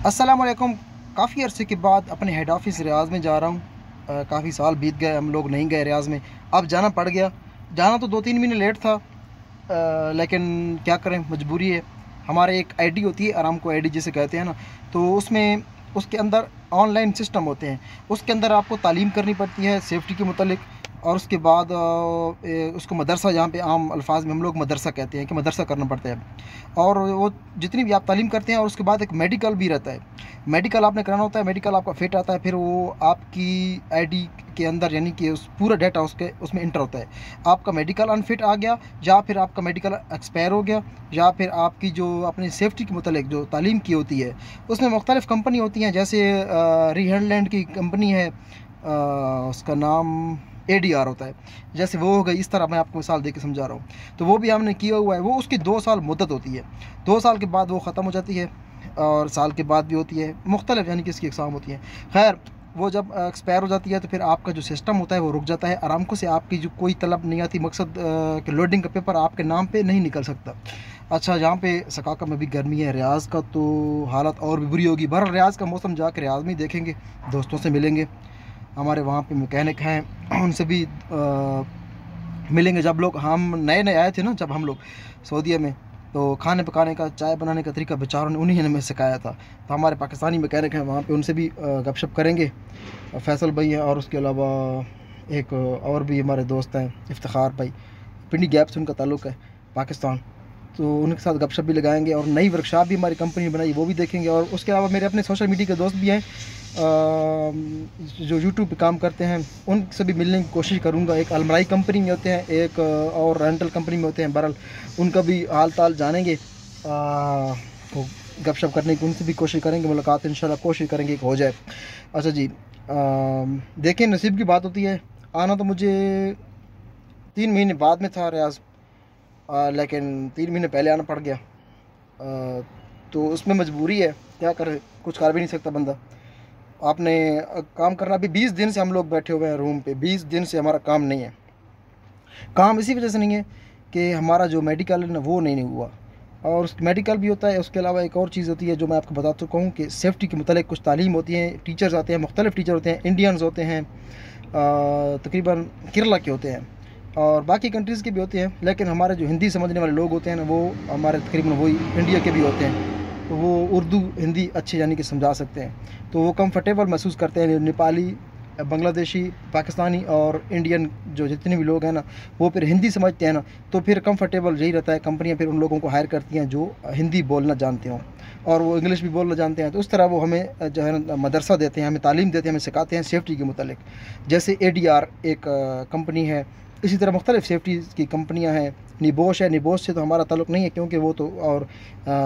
अस्सलामुअलैकुम। काफ़ी अरसे के बाद अपने हेड ऑफिस रियाज़ में जा रहा हूँ। काफ़ी साल बीत गए, हम लोग नहीं गए रियाज़ में। अब जाना पड़ गया। जाना तो 2-3 महीने लेट था, लेकिन क्या करें, मजबूरी है। हमारे एक आईडी होती है, आराम को आईडी जिसे कहते हैं ना, तो उसमें उसके अंदर ऑनलाइन सिस्टम होते हैं। उसके अंदर आपको तालीम करनी पड़ती है सेफ़्टी के मुतालिक। और उसके बाद उसको मदरसा, जहाँ पे आम अल्फाज में हम लोग मदरसा कहते हैं, कि मदरसा करना पड़ता है। और वो जितनी भी आप तालीम करते हैं, और उसके बाद एक मेडिकल भी रहता है। मेडिकल आपने कराना होता है, मेडिकल आपका फिट आता है, फिर वो आपकी आईडी के अंदर, यानी कि उस पूरा डाटा उसमें इंटर होता है। आपका मेडिकल अनफिट आ गया, या फिर आपका मेडिकल एक्सपायर हो गया, या फिर आपकी जो अपनी सेफ्टी के मुतालिक जो तालीम की होती है, उसमें मुख्तलिफ़ कंपनी होती हैं। जैसे रीहैंडलैंड की कंपनी है, उसका नाम ADR होता है। जैसे वो हो गई, इस तरह मैं आपको मिसाल दे के समझा रहा हूँ। तो वो भी हमने किया हुआ है। वो उसकी 2 साल मुद्दत होती है। 2 साल के बाद वो ख़त्म हो जाती है, और साल के बाद भी होती है, मुख्तलिफ यानी कि इसकी इकसाम होती है। खैर, वो जब एक्सपायर हो जाती है, तो फिर आपका जो सिस्टम होता है वो रुक जाता है। आरामको से आपकी जो कोई तलब नहीं आती, मकसद कि लोडिंग का पेपर आपके नाम पे नहीं निकल सकता। अच्छा, यहाँ पे सकाका में भी गर्मी है, रियाज़ का तो हालत और भी बुरी होगी। बहर रियाज़ का मौसम जाकर रियाज़ में ही देखेंगे, दोस्तों से मिलेंगे। हमारे वहाँ पे मैकेनिक हैं, उनसे भी मिलेंगे। जब लोग हम नए नए आए थे ना, जब हम लोग सऊदीया में, तो खाने पकाने का, चाय बनाने का तरीका बेचारों ने उन्हीं ने हमें सिखाया था। तो हमारे पाकिस्तानी मैकेनिक हैं वहाँ पे, उनसे भी गपशप करेंगे। फैसल भाई हैं, और उसके अलावा एक और भी हमारे दोस्त हैं, इफ्तिखार भाई, पिंडी गैप से उनका ताल्लुक़ है, पाकिस्तान। तो उनके साथ गपशप भी लगाएंगे, और नई वर्कशॉप भी हमारी कंपनी ने बनाई, वो भी देखेंगे। और उसके अलावा मेरे अपने सोशल मीडिया के दोस्त भी हैं, जो यूट्यूब पे काम करते हैं, उनसे भी मिलने की कोशिश करूंगा। एक अलमराई कंपनी में होते हैं, एक और रेंटल कंपनी में होते हैं। बहरहाल उनका भी हाल ताल जानेंगे, तो गपशप करने की उनसे भी कोशिश करेंगे, मुलाकात इंशाल्लाह कोशिश करेंगे कि हो जाए। अच्छा जी, देखें, नसीब की बात होती है। आना तो मुझे 3 महीने बाद में था रियाज़, लेकिन 3 महीने पहले आना पड़ गया। तो उसमें मजबूरी है, क्या करे, कुछ कर भी नहीं सकता बंदा। आपने काम करना। अभी 20 दिन से हम लोग बैठे हुए हैं रूम पे, 20 दिन से हमारा काम नहीं है। काम इसी वजह से नहीं है कि हमारा जो मेडिकल है ना, वो नहीं हुआ। और उस मेडिकल भी होता है, उसके अलावा एक और चीज़ होती है जो मैं आपको बता चुका हूँ, कि सेफ्टी के मुतालिक कुछ तालीम होती है। टीचर्स आते हैं, मुख्तलिफ़ टीचर होते हैं, इंडियंस होते हैं, तकरीबन केरला के होते हैं, और बाकी कंट्रीज़ के भी होते हैं। लेकिन हमारे जो हिंदी समझने वाले लोग होते हैं ना, वो हमारे तकरीबन वही इंडिया के भी होते हैं। तो वो उर्दू हिंदी अच्छे यानी कि समझा सकते हैं, तो वो कंफर्टेबल महसूस करते हैं। नेपाली, बांग्लादेशी, पाकिस्तानी और इंडियन जो जितने भी लोग हैं ना, वो फिर हिंदी समझते हैं ना, तो फिर कंफर्टेबल यही रहता है। कंपनियां फिर उन लोगों को हायर करती हैं जो हिंदी बोलना जानते हों, और वो इंग्लिश भी बोलना जानते हैं। तो उस तरह वो हमें जो है ना मदरसा देते हैं, हमें तालीम देते हैं, हमें सिखाते हैं सेफ्टी के मुतालिक। जैसे ADR एक कंपनी है, इसी तरह मुख्तलिफ़ सेफ्टी की कंपनियाँ हैं। निबोश है, निबोश से तो हमारा ताल्लुक़ नहीं है, क्योंकि वो तो और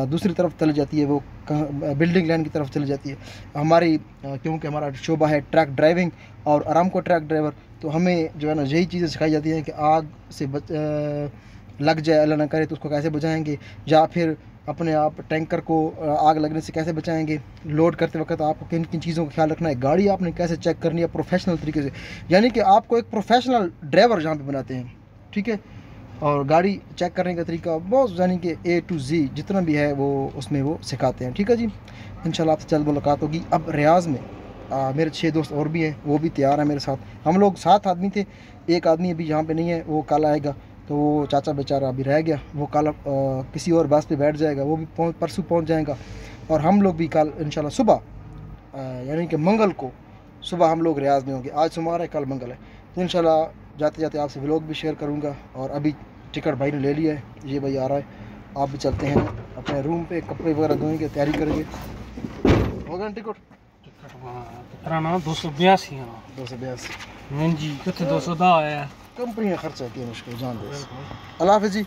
दूसरी तरफ चली जाती है, वो बिल्डिंग लाइन की तरफ चली जाती है। हमारी क्योंकि हमारा शोबा है ट्रक ड्राइविंग और आरामको ट्रक ड्राइवर, तो हमें जो है ना यही चीज़ें सिखाई जाती हैं कि आग से लग जाए, अल्लाह ना करे, तो उसको कैसे बचाएंगे, या फिर अपने आप टैंकर को आग लगने से कैसे बचाएंगे। लोड करते वक्त आपको किन किन चीज़ों का ख्याल रखना है, गाड़ी आपने कैसे चेक करनी है प्रोफेशनल तरीके से, यानी कि आपको एक प्रोफेशनल ड्राइवर जहाँ पे बनाते हैं, ठीक है। और गाड़ी चेक करने का तरीका बहुत, यानी कि A to Z जितना भी है वो उसमें वो सिखाते हैं, ठीक है जी। इंशाल्लाह आपसे जल्द मुलाकात होगी। अब रियाज़ में मेरे 6 दोस्त और भी हैं, वो भी तैयार हैं मेरे साथ। हम लोग 7 आदमी थे, एक आदमी अभी यहाँ पे नहीं है, वो कल आएगा। तो वो चाचा बेचारा अभी रह गया, वो कल किसी और बस पे बैठ जाएगा, वो भी परसों पहुँच जाएगा। और हम लोग भी कल इंशाल्लाह सुबह, यानी कि मंगल को सुबह हम लोग रियाज़ में होंगे। आज सोमवार है, कल मंगल है। तो इंशाल्लाह जाते जाते आपसे व्लॉग भी शेयर करूँगा। और अभी टिकट भाई ने ले लिया है, ये भाई आ रहा है। आप भी चलते हैं अपने रूम पे, कपड़े वगैरह धोएंगे, तैयारी करेंगे। होगा टिकट? कितना ना 282 हाँ 282 हाँ जी, कितने 210 है। कंपनी खर्चा होती है, मुश्किल जान दे। अल्लाह हाफ़िज़ जी।